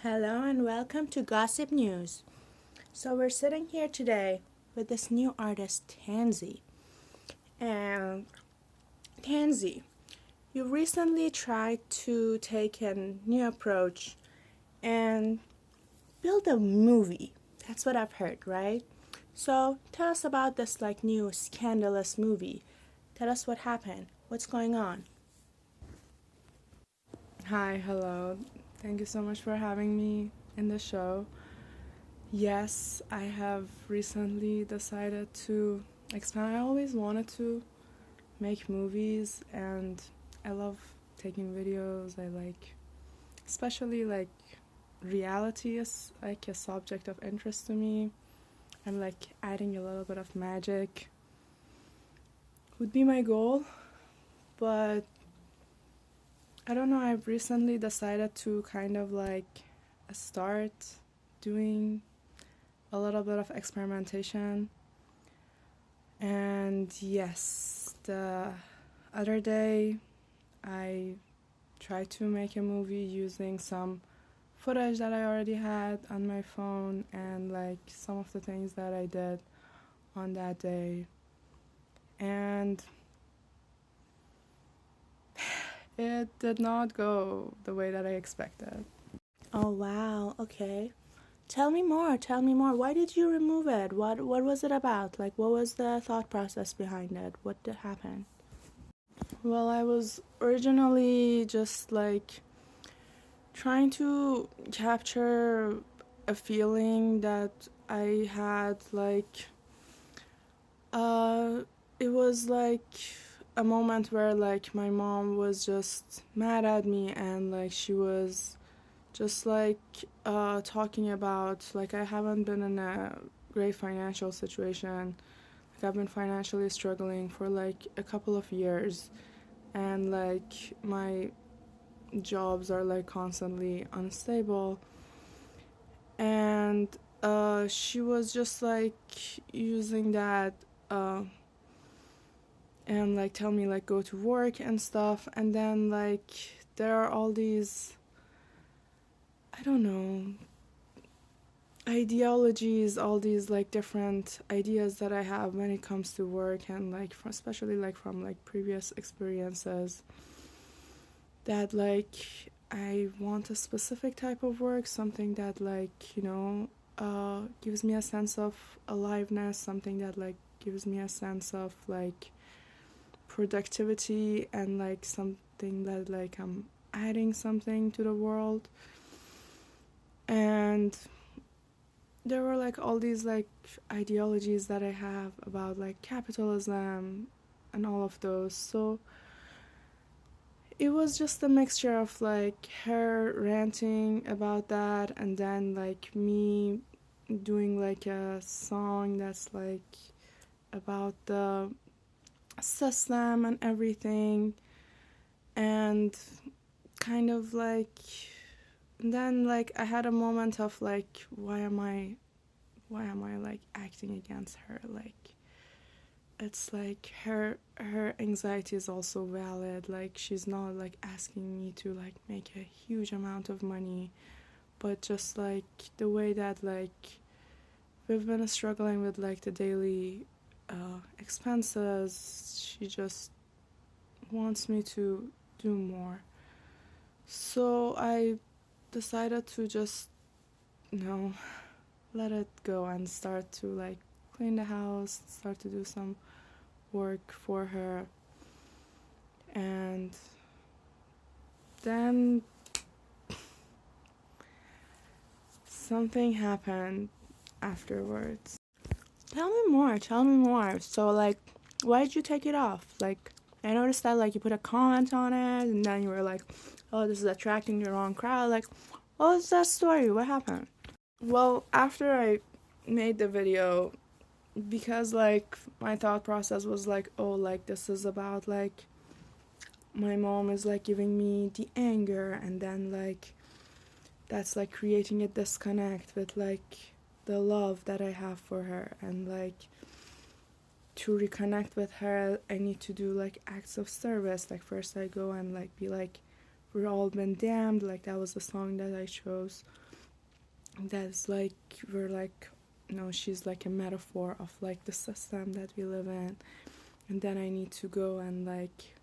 Hello and welcome to Gossip News. So we're sitting here today with this new artist, Tansy. And Tansy, you recently tried to take a new approach and build a movie. That's what I've heard, right? So tell us about this new scandalous movie. Tell us what happened. What's going on? Hi, hello. Thank you so much for having me in the show. Yes, I have recently decided to expand. I always wanted to make movies and I love taking videos. Especially reality is like a subject of interest to me. I'm like adding a little bit of magic would be my goal, but I don't know. I've recently decided to kind of start doing a little bit of experimentation. And yes, the other day I tried to make a movie using some footage that I already had on my phone and some of the things that I did on that day. And it did not go the way that I expected. Oh wow, okay. Tell me more. Tell me more. Why did you remove it? What was it about? What was the thought process behind it? What did happen? Well, I was originally just trying to capture a feeling that I had it was a moment where my mom was just mad at me and she was just talking about I haven't been in a great financial situation. I've been financially struggling for a couple of years and my jobs are constantly unstable, and she was just using that and tell me go to work and stuff, and then there are all these, I don't know, ideologies, all these different ideas that I have when it comes to work, and especially from previous experiences, that I want a specific type of work, something that gives me a sense of aliveness, something that gives me a sense of productivity, and something that I'm adding something to the world. And there were all these ideologies that I have about capitalism and all of those. So it was just a mixture of her ranting about that, and then me doing a song that's about the system and everything, and kind of then I had a moment of why am I acting against her? It's her anxiety is also valid. She's not asking me to make a huge amount of money, but just the way that we've been struggling with the daily expenses. She just wants me to do more. So I decided to just let it go and start to clean the house, start to do some work for her. And then something happened afterwards. Tell me more. Tell me more. So why did you take it off? I noticed that you put a comment on it, and then you were like, "Oh, this is attracting the wrong crowd." What was that story? What happened? Well, after I made the video, because my thought process was oh, this is about my mom is giving me the anger, and then that's creating a disconnect with the love that I have for her, and to reconnect with her I need to do acts of service. First I go and be we're all been damned, that was the song that I chose. that's like we're like, no, she's like a metaphor of like the system that we live in. And then I need to go and like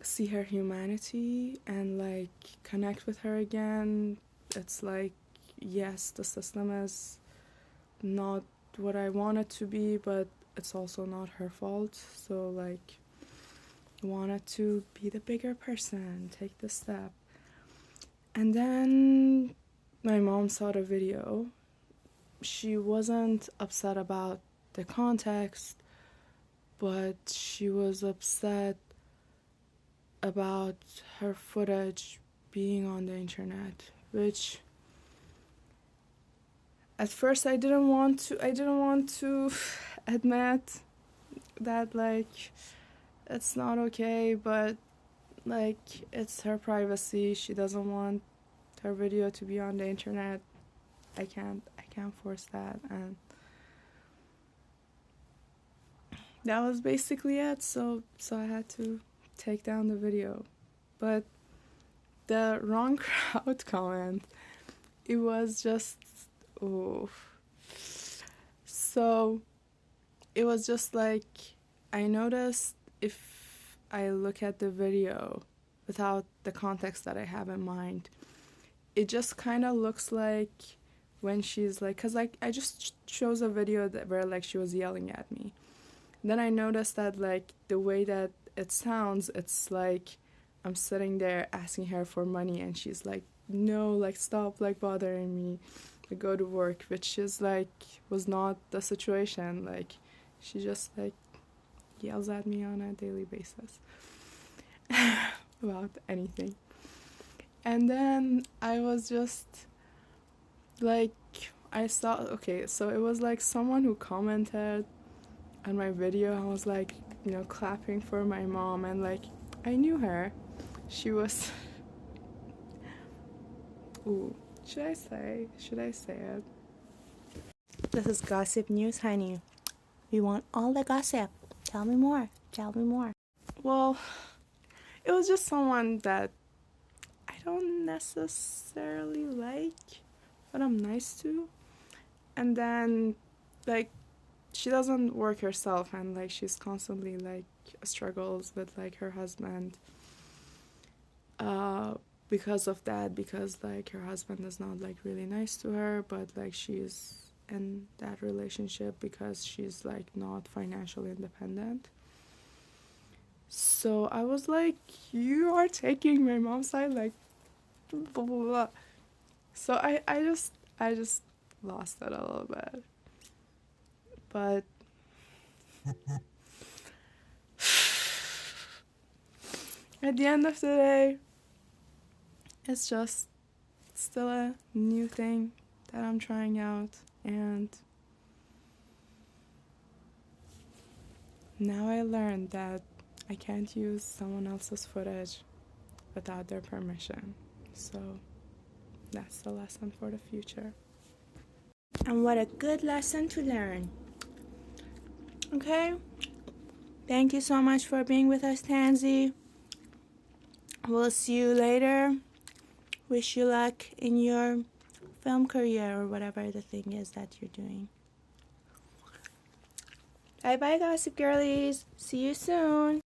see her humanity and like connect with her again. It's like, yes, the system is not what I want it to be, but it's also not her fault. So like, wanted to be the bigger person, take the step. And then my mom saw the video. She wasn't upset about the context, but she was upset about her footage being on the internet, which at first I didn't want to admit that like it's not okay, but like it's her privacy. She doesn't want her video to be on the internet. I can't force that, and that was basically it. So I had to take down the video. But the wrong crowd comment, it was just, oh. So it was just like, I noticed if I look at the video without the context that I have in mind, it just kind of looks like when she's like, because like I just chose a video that where like she was yelling at me. Then I noticed that like the way that it sounds, it's like I'm sitting there asking her for money and she's like, no, like stop like bothering me, like go to work, which is like was not the situation. Like she just like yells at me on a daily basis about anything. And then I was just like, I saw, okay, so it was like someone who commented on my video and was like, you know, clapping for my mom, and like I knew her. She was ooh, should I say it? This is Gossip News, honey. We want all the gossip. Tell me more. Tell me more. Well, it was just someone that I don't necessarily like, but I'm nice to. And then like she doesn't work herself, and like she's constantly like struggles with like her husband because of that, because like her husband is not like really nice to her, but like she's in that relationship because she's like not financially independent. So I was like, you are taking my mom's side, like blah blah blah. So I just lost it a little bit. But at the end of the day, it's just still a new thing that I'm trying out, and now I learned that I can't use someone else's footage without their permission. So that's the lesson for the future. And what a good lesson to learn. Okay? Thank you so much for being with us, Tansy. We'll see you later. Wish you luck in your film career or whatever the thing is that you're doing. Bye bye, Gossip Girlies. See you soon.